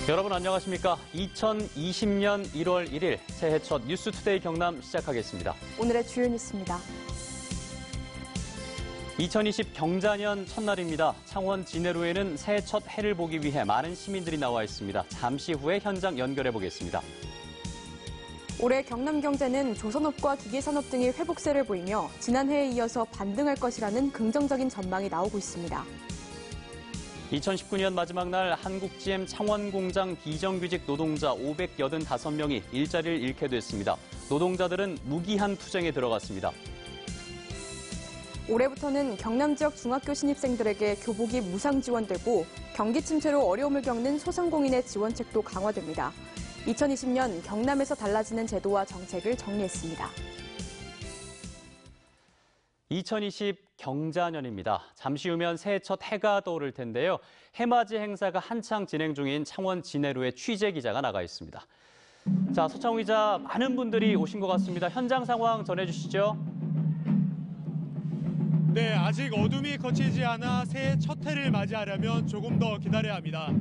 여러분 안녕하십니까? 2020년 1월 1일 새해 첫 뉴스투데이 경남 시작하겠습니다. 오늘의 주요 뉴스입니다. 2020 경자년 첫날입니다. 창원 진해로에는 새해 첫 해를 보기 위해 많은 시민들이 나와 있습니다. 잠시 후에 현장 연결해 보겠습니다. 올해 경남 경제는 조선업과 기계산업 등의 회복세를 보이며 지난해에 이어서 반등할 것이라는 긍정적인 전망이 나오고 있습니다. 2019년 마지막 날 한국GM 창원공장 비정규직 노동자 585명이 일자리를 잃게 됐습니다. 노동자들은 무기한 투쟁에 들어갔습니다. 올해부터는 경남 지역 중학교 신입생들에게 교복이 무상 지원되고 경기 침체로 어려움을 겪는 소상공인의 지원책도 강화됩니다. 2020년 경남에서 달라지는 제도와 정책을 정리했습니다. 2020 경자년입니다. 잠시 후면 새해 첫 해가 떠오를 텐데요. 해맞이 행사가 한창 진행 중인 창원 진해로에 취재 기자가 나가 있습니다. 자, 서창우 기자, 많은 분들이 오신 것 같습니다. 현장 상황 전해주시죠. 네, 아직 어둠이 걷히지 않아 새해 첫 해를 맞이하려면 조금 더 기다려야 합니다.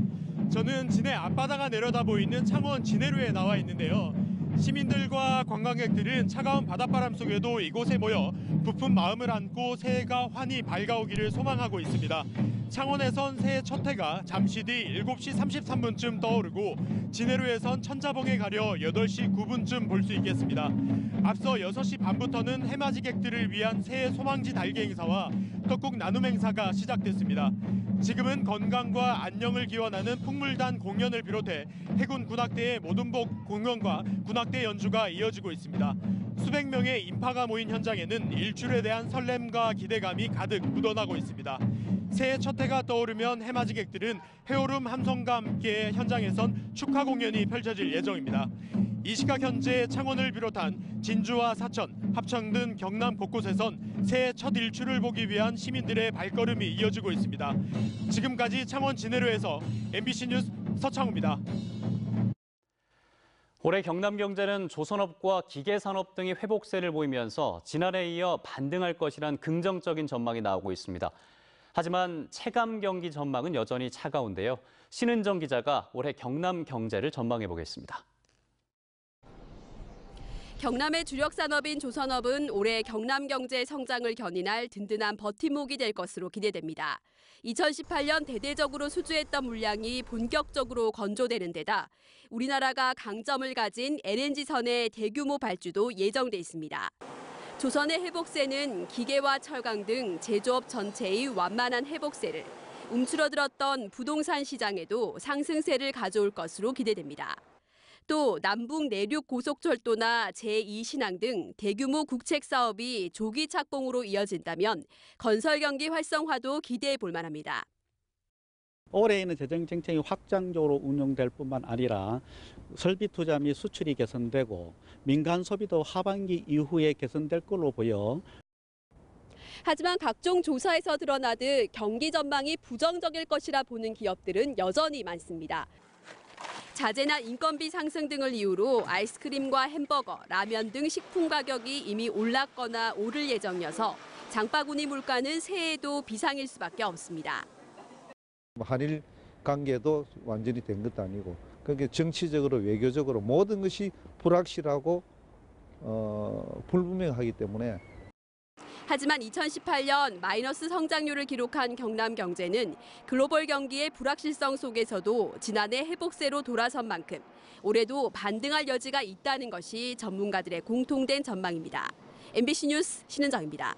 저는 진해 앞바다가 내려다 보이는 창원 진해로에 나와 있는데요. 시민들과 관광객들은 차가운 바닷바람 속에도 이곳에 모여 부푼 마음을 안고 새해가 환히 밝아오기를 소망하고 있습니다. 창원에선 새해 첫 해가 잠시 뒤 7시 33분쯤 떠오르고 진해로에선 천자봉에 가려 8시 9분쯤 볼 수 있겠습니다. 앞서 6시 반부터는 해맞이객들을 위한 새해 소망지 달기 행사와 떡국 나눔 행사가 시작됐습니다. 지금은 건강과 안녕을 기원하는 풍물단 공연을 비롯해 해군 군악대의 모든복 공연과 군악대 연주가 이어지고 있습니다. 수백 명의 인파가 모인 현장에는 일출에 대한 설렘과 기대감이 가득 묻어나고 있습니다. 새해 첫 해가 떠오르면 해맞이객들은 해오름 함성과 함께 현장에선 축하 공연이 펼쳐질 예정입니다. 이 시각 현재 창원을 비롯한 진주와 사천, 합천 등 경남 곳곳에선 새해 첫 일출을 보기 위한 시민들의 발걸음이 이어지고 있습니다. 지금까지 창원 진해로에서 MBC 뉴스 서창우입니다. 올해 경남 경제는 조선업과 기계산업 등이 회복세를 보이면서 지난해에 이어 반등할 것이란 긍정적인 전망이 나오고 있습니다. 하지만 체감 경기 전망은 여전히 차가운데요. 신은정 기자가 올해 경남 경제를 전망해 보겠습니다. 경남의 주력 산업인 조선업은 올해 경남 경제 성장을 견인할 든든한 버팀목이 될 것으로 기대됩니다. 2018년 대대적으로 수주했던 물량이 본격적으로 건조되는 데다 우리나라가 강점을 가진 LNG선의 대규모 발주도 예정돼 있습니다. 조선의 회복세는 기계와 철강 등 제조업 전체의 완만한 회복세를, 움츠러들었던 부동산 시장에도 상승세를 가져올 것으로 기대됩니다. 또 남북 내륙 고속철도나 제2신항 등 대규모 국책 사업이 조기 착공으로 이어진다면 건설 경기 활성화도 기대해 볼 만합니다. 올해에는 재정 정책이 확장적으로 운용될 뿐만 아니라 설비 투자 및 수출이 개선되고 민간 소비도 하반기 이후에 개선될 걸로 보여. 하지만 각종 조사에서 드러나듯 경기 전망이 부정적일 것이라 보는 기업들은 여전히 많습니다. 자재나 인건비 상승 등을 이유로 아이스크림과 햄버거, 라면 등 식품 가격이 이미 올랐거나 오를 예정이어서 장바구니 물가는 새해에도 비상일 수밖에 없습니다. 한일 관계도 완전히 된 것도 아니고 그게 정치적으로 외교적으로 모든 것이 불확실하고 불분명하기 때문에. 하지만 2018년 마이너스 성장률을 기록한 경남 경제는 글로벌 경기의 불확실성 속에서도 지난해 회복세로 돌아선 만큼 올해도 반등할 여지가 있다는 것이 전문가들의 공통된 전망입니다. MBC 뉴스 신은정입니다.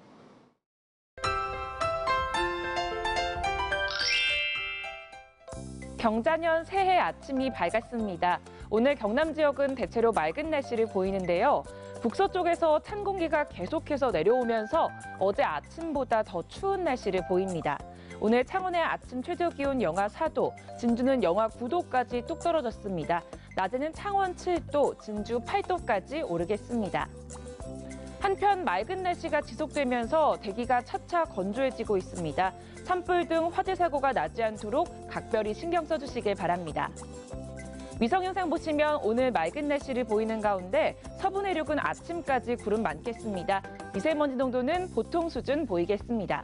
경자년 새해 아침이 밝았습니다. 오늘 경남 지역은 대체로 맑은 날씨를 보이는데요. 북서쪽에서 찬 공기가 계속해서 내려오면서 어제 아침보다 더 추운 날씨를 보입니다. 오늘 창원의 아침 최저 기온 영하 4도, 진주는 영하 9도까지 뚝 떨어졌습니다. 낮에는 창원 7도, 진주 8도까지 오르겠습니다. 한편 맑은 날씨가 지속되면서 대기가 차차 건조해지고 있습니다. 산불 등 화재 사고가 나지 않도록 각별히 신경 써주시길 바랍니다. 위성 영상 보시면 오늘 맑은 날씨를 보이는 가운데 서부 내륙은 아침까지 구름 많겠습니다. 미세먼지 농도는 보통 수준 보이겠습니다.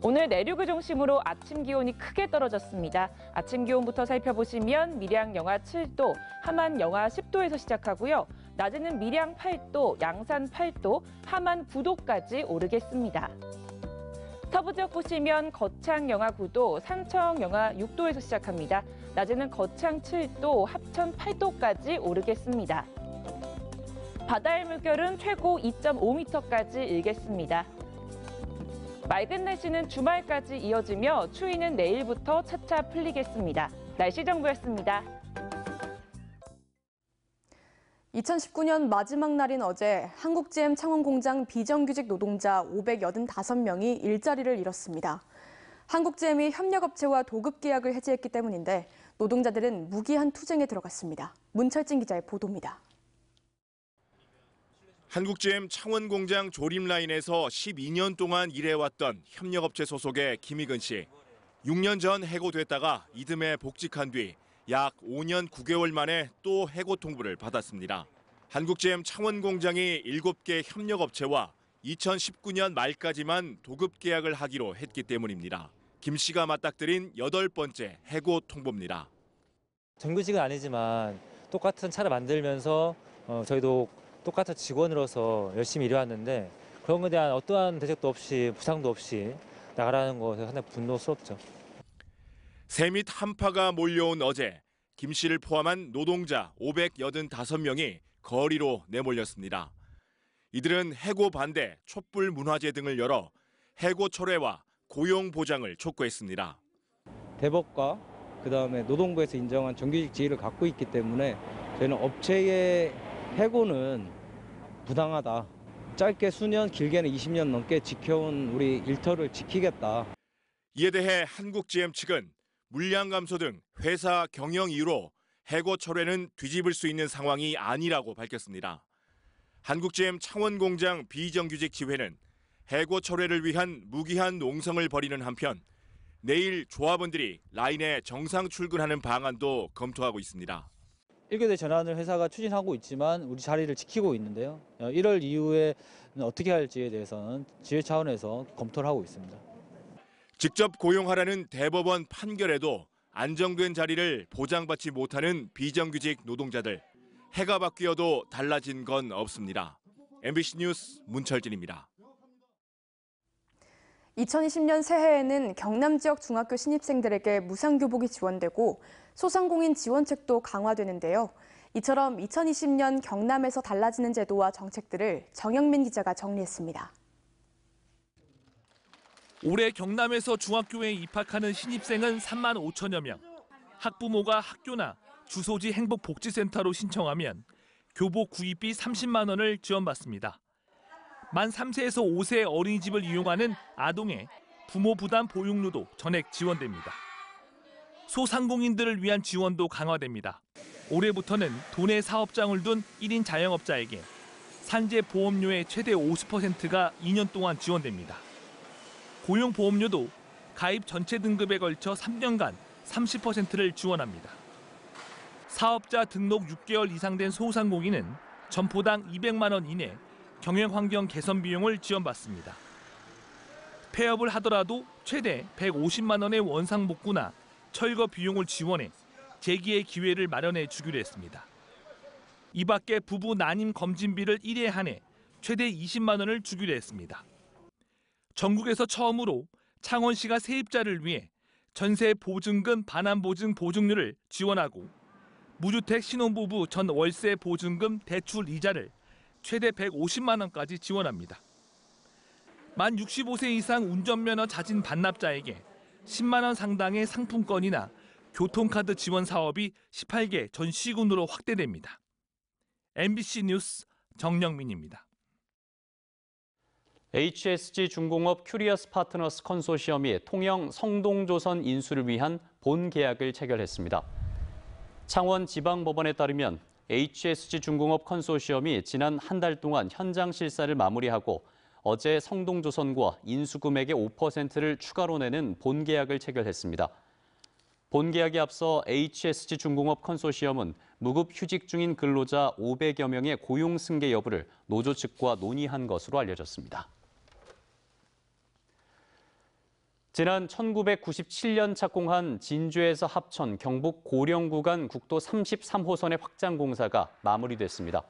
오늘 내륙을 중심으로 아침 기온이 크게 떨어졌습니다. 아침 기온부터 살펴보시면 밀양 영하 7도, 함안 영하 10도에서 시작하고요. 낮에는 밀양 8도, 양산 8도, 함안 9도까지 오르겠습니다. 서부 지역 보시면 거창 영하 9도, 산청 영하 6도에서 시작합니다. 낮에는 거창 7도, 합천 8도까지 오르겠습니다. 바다의 물결은 최고 2.5m까지 일겠습니다. 맑은 날씨는 주말까지 이어지며 추위는 내일부터 차차 풀리겠습니다. 날씨 정보였습니다. 2019년 마지막 날인 어제 한국GM 창원공장 비정규직 노동자 585명이 일자리를 잃었습니다. 한국GM이 협력업체와 도급계약을 해지했기 때문인데 노동자들은 무기한 투쟁에 들어갔습니다. 문철진 기자의 보도입니다. 한국GM 창원공장 조립라인에서 12년 동안 일해왔던 협력업체 소속의 김희근 씨. 6년 전 해고됐다가 이듬해 복직한 뒤 약 5년 9개월 만에 또 해고 통보를 받았습니다. 한국GM 창원공장이 7개 협력업체와 2019년 말까지만 도급 계약을 하기로 했기 때문입니다. 김 씨가 맞닥뜨린 8번째 해고 통보입니다. 정규직은 아니지만 똑같은 차를 만들면서 저희도 똑같은 직원으로서 열심히 일해왔는데 그런 것에 대한 어떠한 대책도 없이 부상도 없이 나가라는 것에 상당히 분노스럽죠. 새밑 한파가 몰려온 어제 김 씨를 포함한 노동자 585명이 거리로 내몰렸습니다. 이들은 해고 반대, 촛불 문화제 등을 열어 해고 철회와 고용 보장을 촉구했습니다. 대법과 그다음에 노동부에서 인정한 정규직 지위를 갖고 있기 때문에 저희는 업체의 해고는 부당하다. 짧게 수년, 길게는 20년 넘게 지켜온 우리 일터를 지키겠다. 이에 대해 한국GM 측은 물량 감소 등 회사 경영 이유로 해고 철회는 뒤집을 수 있는 상황이 아니라고 밝혔습니다. 한국GM 창원공장 비정규직 지회는 해고 철회를 위한 무기한 농성을 벌이는 한편 내일 조합원들이 라인에 정상 출근하는 방안도 검토하고 있습니다. 1교대 전환을 회사가 추진하고 있지만 우리 자리를 지키고 있는데요. 1월 이후에 어떻게 할지에 대해서는 지회 차원에서 검토를 하고 있습니다. 직접 고용하라는 대법원 판결에도 안정된 자리를 보장받지 못하는 비정규직 노동자들. 해가 바뀌어도 달라진 건 없습니다. MBC 뉴스 문철진입니다. 2020년 새해에는 경남 지역 중학교 신입생들에게 무상교복이 지원되고 소상공인 지원책도 강화되는데요. 이처럼 2020년 경남에서 달라지는 제도와 정책들을 정영민 기자가 정리했습니다. 올해 경남에서 중학교에 입학하는 신입생은 3만 5천여 명. 학부모가 학교나 주소지 행복복지센터로 신청하면 교복 구입비 30만 원을 지원받습니다. 만 3세에서 5세 어린이집을 이용하는 아동의 부모 부담 보육료도 전액 지원됩니다. 소상공인들을 위한 지원도 강화됩니다. 올해부터는 도내 사업장을 둔 1인 자영업자에게 산재 보험료의 최대 50%가 2년 동안 지원됩니다. 고용보험료도 가입 전체 등급에 걸쳐 3년간 30%를 지원합니다. 사업자 등록 6개월 이상 된 소상공인은 점포당 200만 원 이내 경영환경 개선 비용을 지원받습니다. 폐업을 하더라도 최대 150만 원의 원상복구나 철거 비용을 지원해 재기의 기회를 마련해 주기로 했습니다. 이 밖에 부부 난임 검진비를 1회 한해 최대 20만 원을 주기로 했습니다. 전국에서 처음으로 창원시가 세입자를 위해 전세 보증금 반환보증 보증료를 지원하고 무주택 신혼부부 전 월세 보증금 대출 이자를 최대 150만 원까지 지원합니다. 만 65세 이상 운전면허 자진 반납자에게 10만 원 상당의 상품권이나 교통카드 지원 사업이 18개 전 시군으로 확대됩니다. MBC 뉴스 정영민입니다. HSG 중공업 큐리어스 파트너스 컨소시엄이 통영 성동조선 인수를 위한 본 계약을 체결했습니다. 창원지방법원에 따르면 HSG 중공업 컨소시엄이 지난 한 달 동안 현장 실사를 마무리하고 어제 성동조선과 인수금액의 5%를 추가로 내는 본 계약을 체결했습니다. 본 계약에 앞서 HSG 중공업 컨소시엄은 무급 휴직 중인 근로자 500여 명의 고용 승계 여부를 노조 측과 논의한 것으로 알려졌습니다. 지난 1997년 착공한 진주에서 합천, 경북 고령 구간 국도 33호선의 확장 공사가 마무리됐습니다.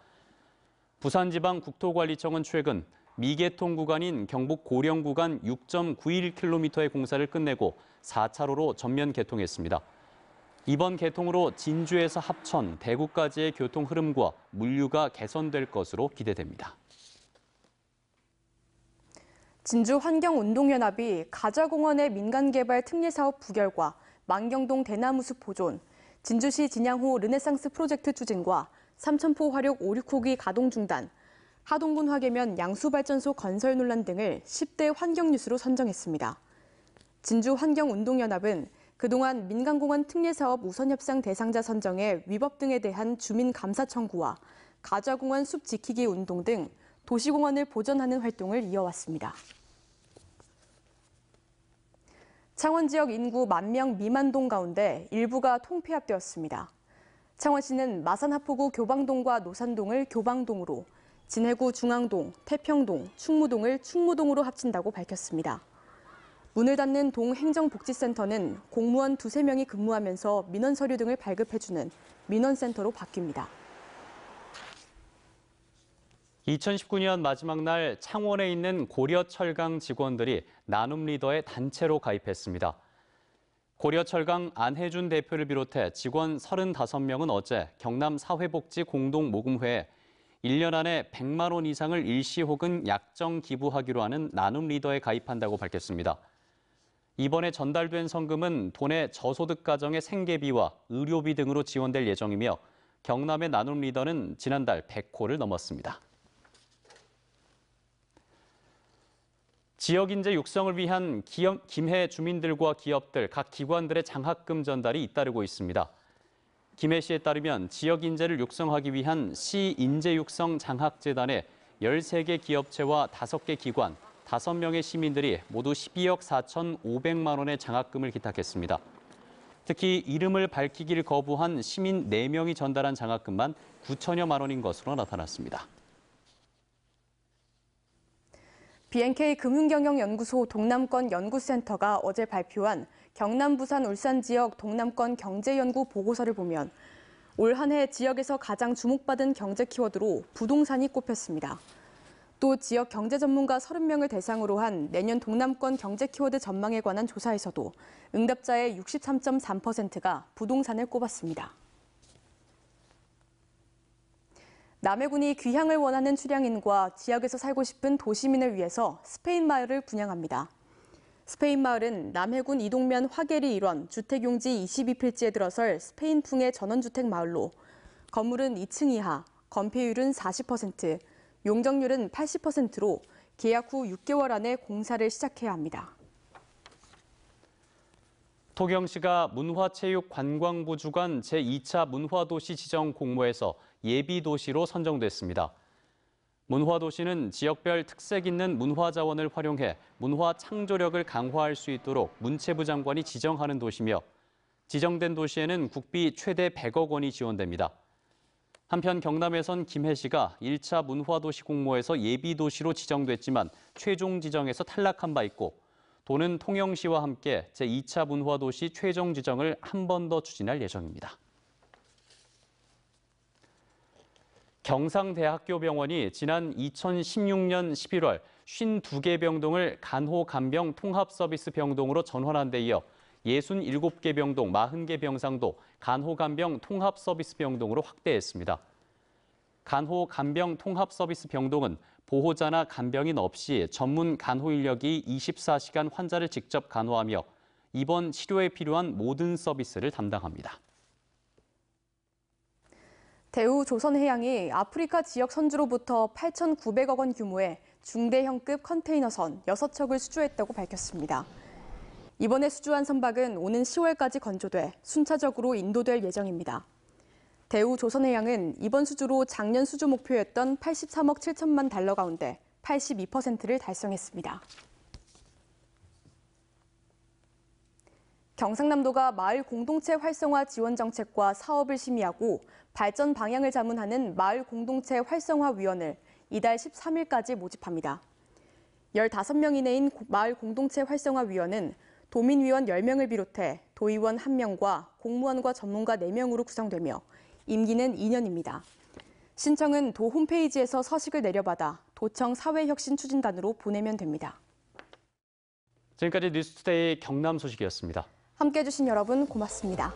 부산지방국토관리청은 최근 미개통 구간인 경북 고령 구간 6.91km의 공사를 끝내고 4차로로 전면 개통했습니다. 이번 개통으로 진주에서 합천, 대구까지의 교통 흐름과 물류가 개선될 것으로 기대됩니다. 진주환경운동연합이 가자공원의 민간개발 특례사업 부결과 만경동 대나무숲 보존, 진주시 진양호 르네상스 프로젝트 추진과 삼천포 화력 5,6호기 가동 중단, 하동군 화계면 양수발전소 건설 논란 등을 10대 환경뉴스로 선정했습니다. 진주환경운동연합은 그동안 민간공원 특례사업 우선협상 대상자 선정의 위법 등에 대한 주민 감사 청구와 가자공원 숲 지키기 운동 등 도시공원을 보전하는 활동을 이어왔습니다. 창원 지역 인구 10,000명 미만동 가운데 일부가 통폐합되었습니다. 창원시는 마산하포구 교방동과 노산동을 교방동으로, 진해구 중앙동, 태평동, 충무동을 충무동으로 합친다고 밝혔습니다. 문을 닫는 동 행정복지센터는 공무원 2~3명이 근무하면서 민원 서류 등을 발급해주는 민원센터로 바뀝니다. 2019년 마지막 날 창원에 있는 고려철강 직원들이 나눔 리더의 단체로 가입했습니다. 고려철강 안혜준 대표를 비롯해 직원 35명은 어제 경남 사회복지 공동모금회에 1년 안에 100만 원 이상을 일시 혹은 약정 기부하기로 하는 나눔 리더에 가입한다고 밝혔습니다. 이번에 전달된 성금은 도내 저소득 가정의 생계비와 의료비 등으로 지원될 예정이며 경남의 나눔 리더는 지난달 100호를 넘었습니다. 지역 인재 육성을 위한 김해 주민들과 기업들, 각 기관들의 장학금 전달이 잇따르고 있습니다. 김해시에 따르면 지역 인재를 육성하기 위한 시 인재육성 장학재단에 13개 기업체와 5개 기관, 5명의 시민들이 모두 12억 4,500만 원의 장학금을 기탁했습니다. 특히 이름을 밝히기를 거부한 시민 4명이 전달한 장학금만 9천여만 원인 것으로 나타났습니다. B&K 금융경영연구소 동남권 연구센터가 어제 발표한 경남, 부산, 울산 지역 동남권 경제연구 보고서를 보면 올 한 해 지역에서 가장 주목받은 경제 키워드로 부동산이 꼽혔습니다. 또 지역 경제 전문가 30명을 대상으로 한 내년 동남권 경제 키워드 전망에 관한 조사에서도 응답자의 63.3%가 부동산을 꼽았습니다. 남해군이 귀향을 원하는 출향인과 지역에서 살고 싶은 도시민을 위해서 스페인 마을을 분양합니다. 스페인 마을은 남해군 이동면 화계리 일원 주택용지 22필지에 들어설 스페인풍의 전원주택 마을로 건물은 2층 이하, 건폐율은 40%, 용적률은 80%로 계약 후 6개월 안에 공사를 시작해야 합니다. 토경시가 문화체육관광부 주관 제2차 문화도시 지정 공모에서 예비도시로 선정됐습니다. 문화도시는 지역별 특색 있는 문화자원을 활용해 문화 창조력을 강화할 수 있도록 문체부 장관이 지정하는 도시며 지정된 도시에는 국비 최대 100억 원이 지원됩니다. 한편 경남에선 김해시가 1차 문화도시 공모에서 예비도시로 지정됐지만 최종 지정에서 탈락한 바 있고 도는 통영시와 함께 제2차 문화도시 최종 지정을 한 번 더 추진할 예정입니다. 경상대학교병원이 지난 2016년 11월 52개 병동을 간호간병 통합서비스 병동으로 전환한 데 이어 67개 병동, 40개 병상도 간호간병 통합서비스 병동으로 확대했습니다. 간호간병 통합서비스 병동은 보호자나 간병인 없이 전문 간호 인력이 24시간 환자를 직접 간호하며 입원 치료에 필요한 모든 서비스를 담당합니다. 대우조선해양이 아프리카 지역 선주로부터 8,900억 원 규모의 중대형급 컨테이너선 6척을 수주했다고 밝혔습니다. 이번에 수주한 선박은 오는 10월까지 건조돼 순차적으로 인도될 예정입니다. 대우조선해양은 이번 수주로 작년 수주 목표였던 83억 7천만 달러 가운데 82%를 달성했습니다. 경상남도가 마을 공동체 활성화 지원 정책과 사업을 심의하고 발전 방향을 자문하는 마을 공동체 활성화위원을 이달 13일까지 모집합니다. 15명 이내인 마을 공동체 활성화위원은 도민위원 10명을 비롯해 도의원 1명과 공무원과 전문가 4명으로 구성되며 임기는 2년입니다. 신청은 도 홈페이지에서 서식을 내려받아 도청 사회혁신추진단으로 보내면 됩니다. 지금까지 뉴스투데이 경남 소식이었습니다. 함께해 주신 여러분 고맙습니다.